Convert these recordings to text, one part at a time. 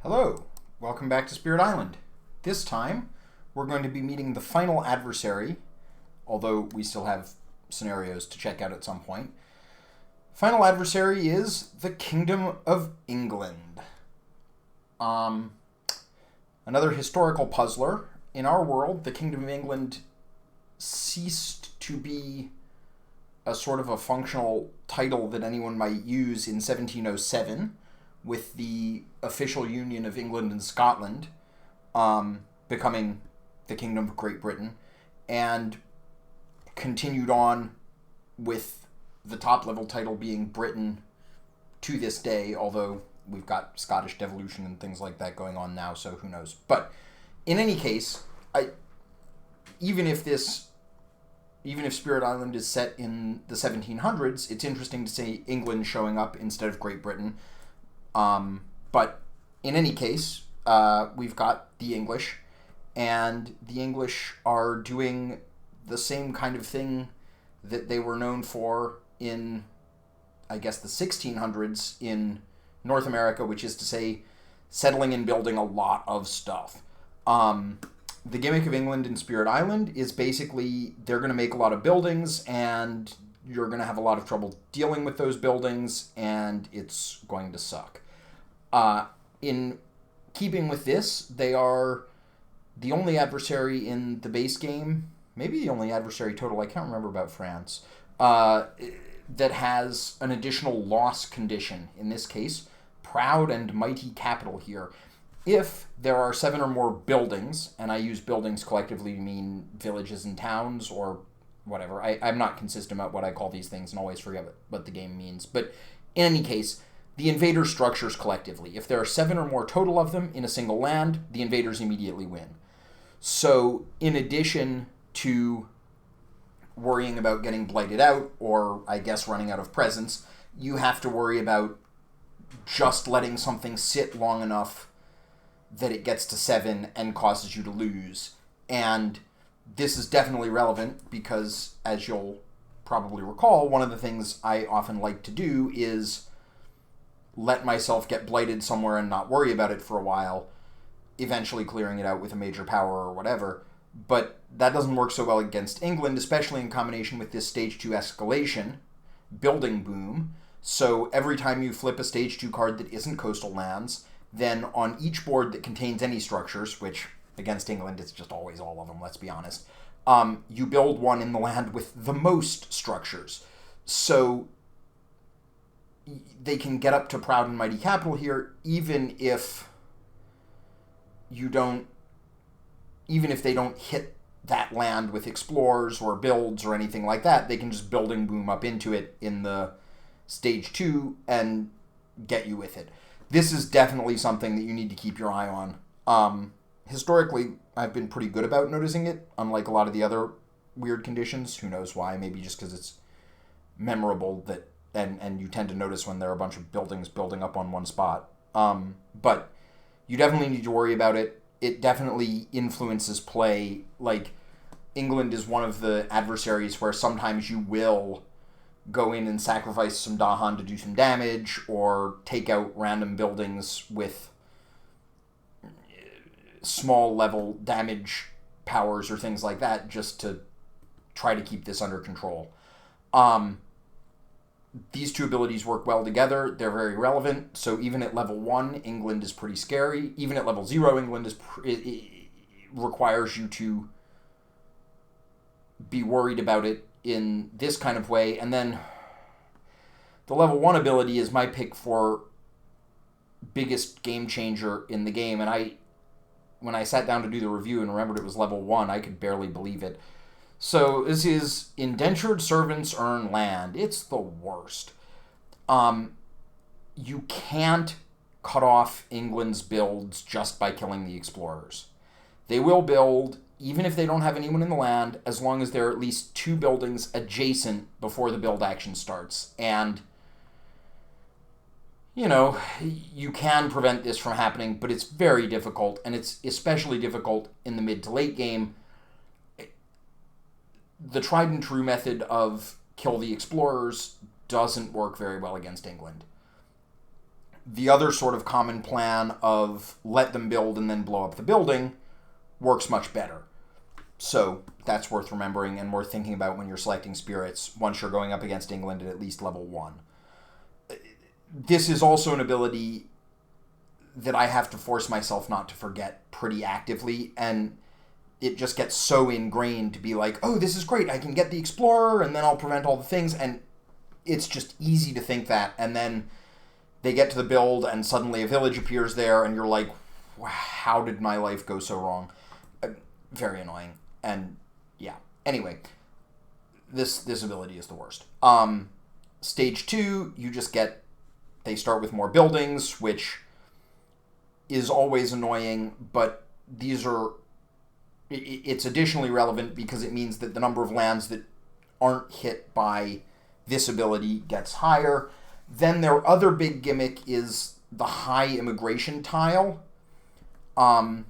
Hello, welcome back to Spirit Island. This time, we're going to be meeting the final adversary, although we still have scenarios to check out at some point. Final adversary is the Kingdom of England. Another historical puzzler. In our world, the Kingdom of England ceased to be a sort of a functional title that anyone might use in 1707, with the official union of England and Scotland becoming the Kingdom of Great Britain, and continued on with the top level title being Britain to this day, although we've got Scottish devolution and things like that going on now, so who knows. But in any case, even if Spirit Island is set in the 1700s, it's interesting to see England showing up instead of Great Britain. But in any case, we've got the English, and the English are doing the same kind of thing that they were known for in, I guess, the 1600s in North America, which is to say, settling and building a lot of stuff. The gimmick of England in Spirit Island is basically they're going to make a lot of buildings, and you're going to have a lot of trouble dealing with those buildings, and it's going to suck. In keeping with this, they are the only adversary in the base game, maybe the only adversary total, I can't remember about France, that has an additional loss condition. In this case, proud and mighty capital here. If there are 7 or more buildings, and I use buildings collectively to mean villages and towns or whatever. I'm not consistent about what I call these things and always forget what the game means. But in any case, the invader structures collectively. If there are 7 or more total of them in a single land, the invaders immediately win. So in addition to worrying about getting blighted out, or I guess running out of presence, you have to worry about just letting something sit long enough that it gets to 7 and causes you to lose. And this is definitely relevant because, as you'll probably recall, one of the things I often like to do is let myself get blighted somewhere and not worry about it for a while, eventually clearing it out with a major power or whatever. But that doesn't work so well against England, especially in combination with this Stage 2 escalation, building boom. So every time you flip a Stage 2 card that isn't coastal lands, then on each board that contains any structures, which against England it's just always all of them, let's be honest, you build one in the land with the most structures. So they can get up to proud and mighty capital here, even if they don't hit that land with explorers or builds or anything like that. They can just building boom up into it in the Stage 2 and get you with it. This is definitely something that you need to keep your eye on. Historically, I've been pretty good about noticing it, unlike a lot of the other weird conditions. Who knows why? Maybe just because it's memorable that and you tend to notice when there are a bunch of buildings building up on one spot. But you definitely need to worry about it. It definitely influences play. Like, England is one of the adversaries where sometimes you will go in and sacrifice some Dahan to do some damage, or take out random buildings with small level damage powers or things like that, just to try to keep this under control. These two abilities work well together. They're very relevant. So even at level 1, England is pretty scary. Even at level 0, England it requires you to be worried about it in this kind of way. And then the level 1 ability is my pick for biggest game changer in the game. And when I sat down to do the review and remembered it was level 1, I could barely believe it. So this is Indentured Servants Earn Land. It's the worst. You can't cut off England's builds just by killing the explorers. They will build, even if they don't have anyone in the land, as long as there are at least 2 buildings adjacent before the build action starts. And, you can prevent this from happening, but it's very difficult, and it's especially difficult in the mid to late game. The tried and true method of kill the explorers doesn't work very well against England. The other sort of common plan of let them build and then blow up the building works much better. So that's worth remembering and worth thinking about when you're selecting spirits once you're going up against England at least level 1. This is also an ability that I have to force myself not to forget pretty actively, and it just gets so ingrained to be like, oh, this is great, I can get the Explorer, and then I'll prevent all the things, and it's just easy to think that, and then they get to the build, and suddenly a village appears there, and you're like, wow, how did my life go so wrong? Very annoying, and yeah. Anyway, this ability is the worst. Stage 2, you just get, they start with more buildings, which is always annoying, but it's additionally relevant because it means that the number of lands that aren't hit by this ability gets higher. Then their other big gimmick is the high immigration tile. From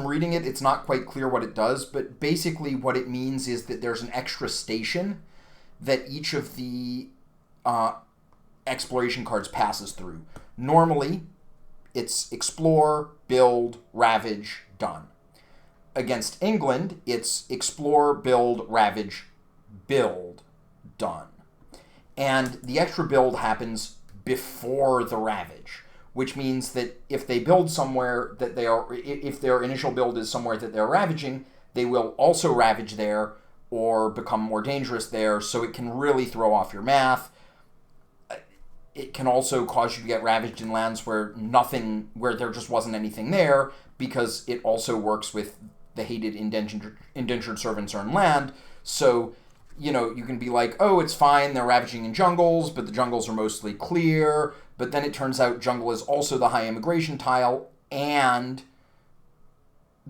reading it, it's not quite clear what it does, but basically what it means is that there's an extra station that each of the exploration cards passes through. Normally, it's explore, build, ravage, done. Against England, it's explore, build, ravage, build, done. And the extra build happens before the ravage, which means that if they build somewhere that if their initial build is somewhere that they're ravaging, they will also ravage there or become more dangerous there, so it can really throw off your math. It can also cause you to get ravaged in lands where there just wasn't anything there, because it also works with the hated indentured servants earn land. So, you can be like, oh, it's fine, they're ravaging in jungles, but the jungles are mostly clear. But then it turns out jungle is also the high immigration tile, and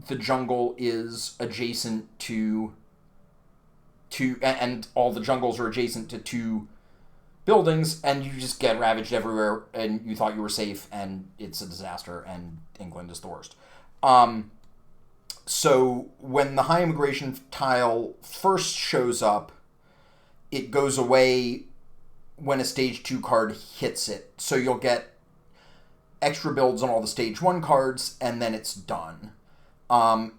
the jungle is adjacent to and all the jungles are adjacent to 2 buildings, and you just get ravaged everywhere, and you thought you were safe, and it's a disaster, and England is the worst. So when the high immigration tile first shows up, it goes away when a stage 2 card hits it. So you'll get extra builds on all the stage 1 cards, and then it's done.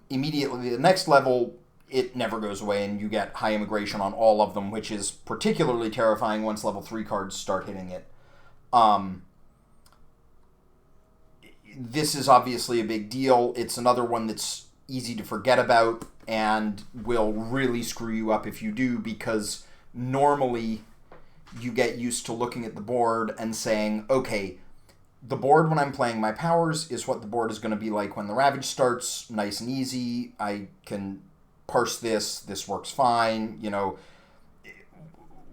Immediately the next level, it never goes away, and you get high immigration on all of them, which is particularly terrifying once level 3 cards start hitting it. This is obviously a big deal. It's another one that's easy to forget about and will really screw you up if you do, because normally you get used to looking at the board and saying, okay, the board when I'm playing my powers is what the board is going to be like when the ravage starts, nice and easy. I can parse this works fine.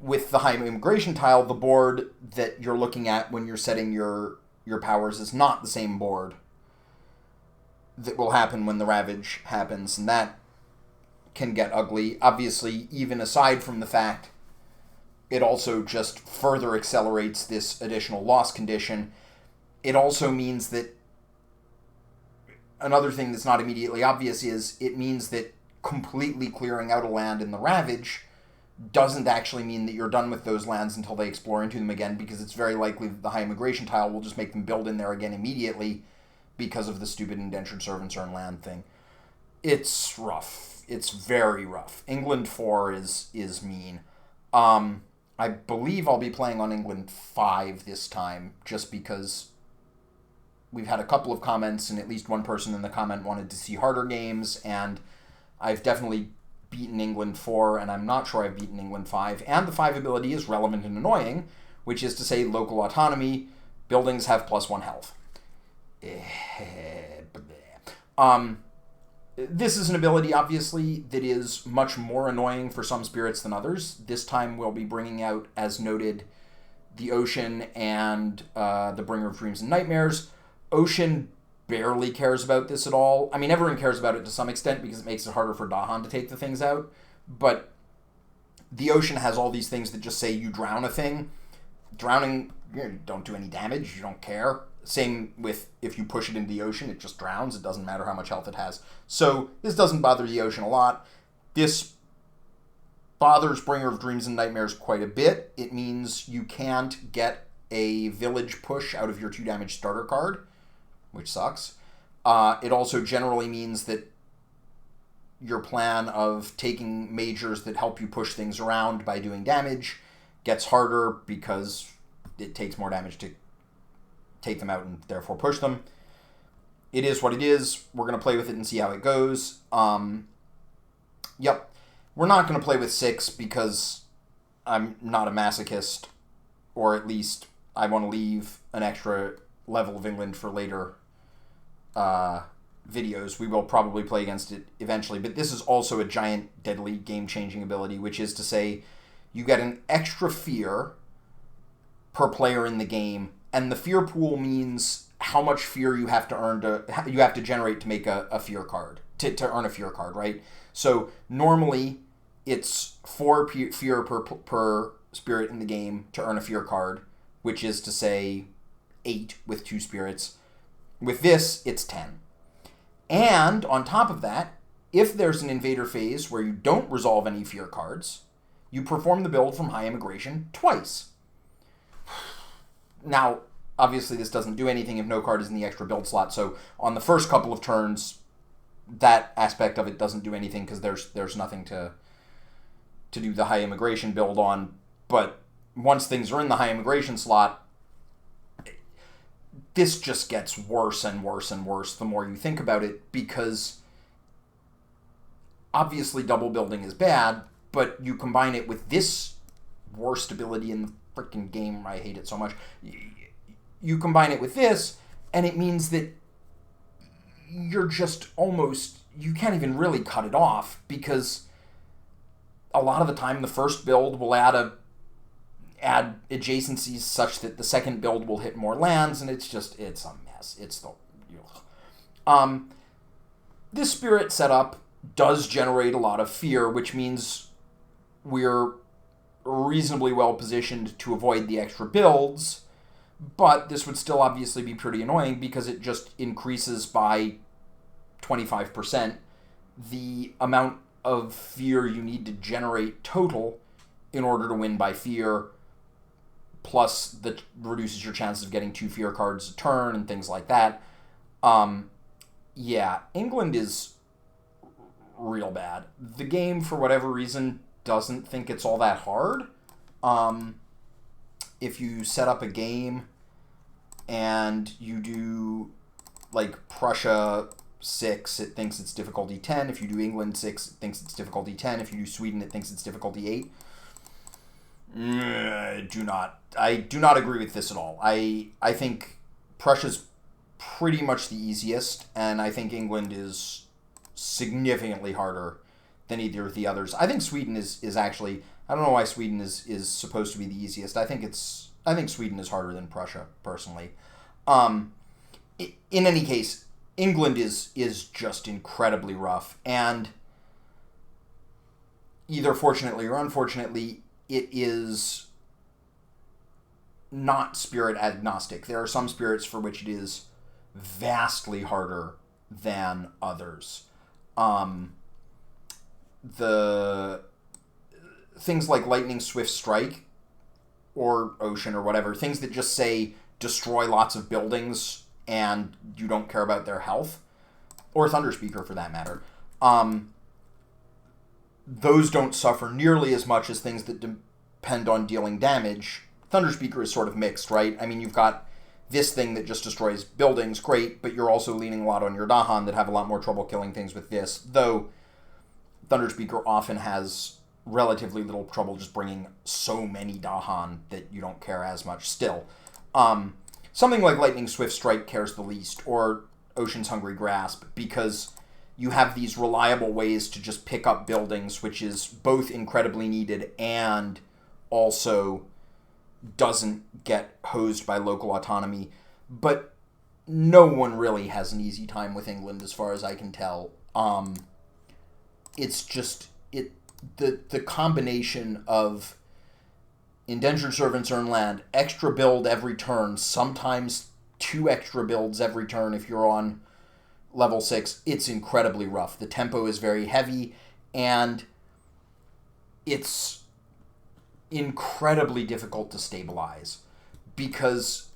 With the high immigration tile, the board that you're looking at when you're setting your powers is not the same board that will happen when the ravage happens, and that can get ugly. Obviously, even aside from the fact it also just further accelerates this additional loss condition, it also means that another thing that's not immediately obvious is it means that completely clearing out a land in the ravage doesn't actually mean that you're done with those lands until they explore into them again, because it's very likely that the high immigration tile will just make them build in there again immediately because of the stupid indentured servants earn land thing. It's rough. It's very rough. England 4 is mean. I believe I'll be playing on England 5 this time, just because we've had a couple of comments, and at least one person in the comment wanted to see harder games, and I've definitely beaten England 4, and I'm not sure I've beaten England 5. And the 5 ability is relevant and annoying, which is to say local autonomy. Buildings have +1 health. This is an ability, obviously, that is much more annoying for some spirits than others. This time we'll be bringing out, as noted, the Ocean and the Bringer of Dreams and Nightmares. Ocean barely cares about this at all. I mean, everyone cares about it to some extent because it makes it harder for Dahan to take the things out. But the Ocean has all these things that just say you drown a thing. Drowning, you don't do any damage. You don't care. Same with if you push it into the ocean, it just drowns. It doesn't matter how much health it has. So this doesn't bother the Ocean a lot. This bothers Bringer of Dreams and Nightmares quite a bit. It means you can't get a village push out of your 2 damage starter card, which sucks. It also generally means that your plan of taking majors that help you push things around by doing damage gets harder because it takes more damage to take them out and therefore push them. It is what it is. We're going to play with it and see how it goes. Yep. We're not going to play with 6 because I'm not a masochist, or at least I want to leave an extra level of England for later videos. We will probably play against it eventually, but this is also a giant, deadly, game-changing ability, which is to say you get an extra fear per player in the game, and the fear pool means how much fear you have to generate to make a fear card, to earn a fear card, right? So normally it's 4 fear per spirit in the game to earn a fear card, which is to say 8 with 2 spirits. With this, it's 10. And on top of that, if there's an invader phase where you don't resolve any fear cards, you perform the build from High Immigration twice. Now, obviously this doesn't do anything if no card is in the extra build slot, so on the first couple of turns, that aspect of it doesn't do anything because there's nothing to do the High Immigration build on. But once things are in the High Immigration slot, this just gets worse and worse and worse the more you think about it, because obviously double building is bad, but you combine it with this worst ability in the freaking game. I hate it so much. You combine it with this, and it means that you're just almost, you can't even really cut it off, because a lot of the time the first build will add adjacencies such that the second build will hit more lands, and it's a mess. It's the this spirit setup does generate a lot of fear, which means we're reasonably well positioned to avoid the extra builds, but this would still obviously be pretty annoying because it just increases by 25% the amount of fear you need to generate total in order to win by fear, plus that reduces your chances of getting 2 fear cards a turn and things like that. Yeah, England is real bad. The game, for whatever reason, doesn't think it's all that hard. If you set up a game and you do, like, Prussia 6, it thinks it's difficulty 10. If you do England 6, it thinks it's difficulty 10. If you do Sweden, it thinks it's difficulty 8. I do not agree with this at all. I think Prussia's pretty much the easiest, and I think England is significantly harder than either of the others. I think Sweden is actually, I don't know why Sweden is supposed to be the easiest. I think Sweden is harder than Prussia, personally. In any case, England is just incredibly rough, and either fortunately or unfortunately, it is not spirit agnostic. There are some spirits for which it is vastly harder than others. The things like Lightning Swift Strike or Ocean or whatever, things that just say destroy lots of buildings and you don't care about their health, or Thunderspeaker for that matter, those don't suffer nearly as much as things that depend on dealing damage. Thunderspeaker is sort of mixed, right? I mean, you've got this thing that just destroys buildings, great, but you're also leaning a lot on your Dahan that have a lot more trouble killing things with this, though Thunderspeaker often has relatively little trouble just bringing so many Dahan that you don't care as much still. Something like Lightning Swift Strike cares the least, or Ocean's Hungry Grasp, because you have these reliable ways to just pick up buildings, which is both incredibly needed and also doesn't get hosed by local autonomy. But no one really has an easy time with England, as far as I can tell. It's just the combination of Indentured Servants Earn Land, extra build every turn, sometimes 2 extra builds every turn if you're on level 6, it's incredibly rough. The tempo is very heavy, and it's incredibly difficult to stabilize because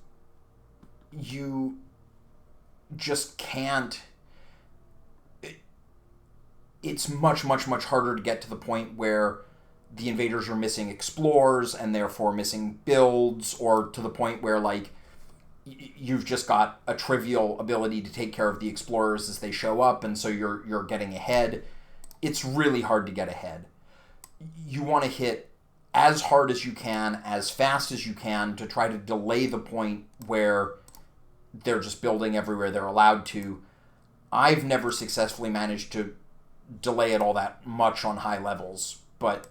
you just can't. It's much, much, much harder to get to the point where the invaders are missing explorers and therefore missing builds, or to the point where, like, you've just got a trivial ability to take care of the explorers as they show up, and so you're getting ahead. It's really hard to get ahead. You want to hit as hard as you can, as fast as you can, to try to delay the point where they're just building everywhere they're allowed to. I've never successfully managed to delay it all that much on high levels, but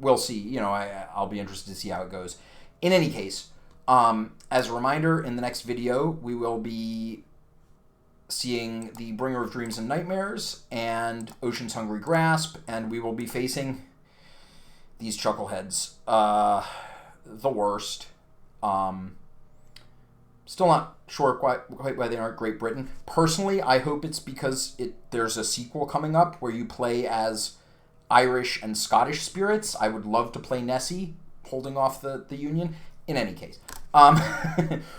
we'll see. You know, I'll be interested to see how it goes. In any case, as a reminder, in the next video, we will be seeing the Bringer of Dreams and Nightmares and Ocean's Hungry Grasp, and we will be facing these chuckleheads. The worst. Still not sure quite why they aren't Great Britain. Personally, I hope it's because there's a sequel coming up where you play as Irish and Scottish spirits. I would love to play Nessie, holding off the Union. In any case,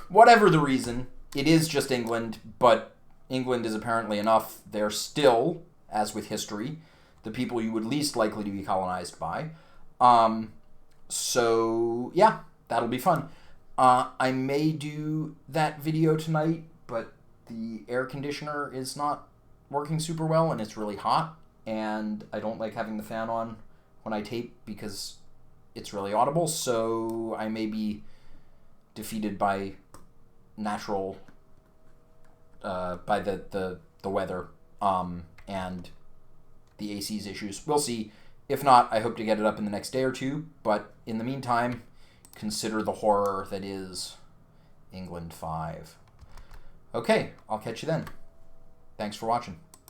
whatever the reason, it is just England, but England is apparently enough. They're still, as with history, the people you would least likely to be colonized by. So, yeah, that'll be fun. I may do that video tonight, but the air conditioner is not working super well, and it's really hot, and I don't like having the fan on when I tape because it's really audible, so I may be defeated by natural, by the weather, and the AC's issues. We'll see. If not, I hope to get it up in the next day or two, but in the meantime, consider the horror that is England 5. Okay, I'll catch you then. Thanks for watching.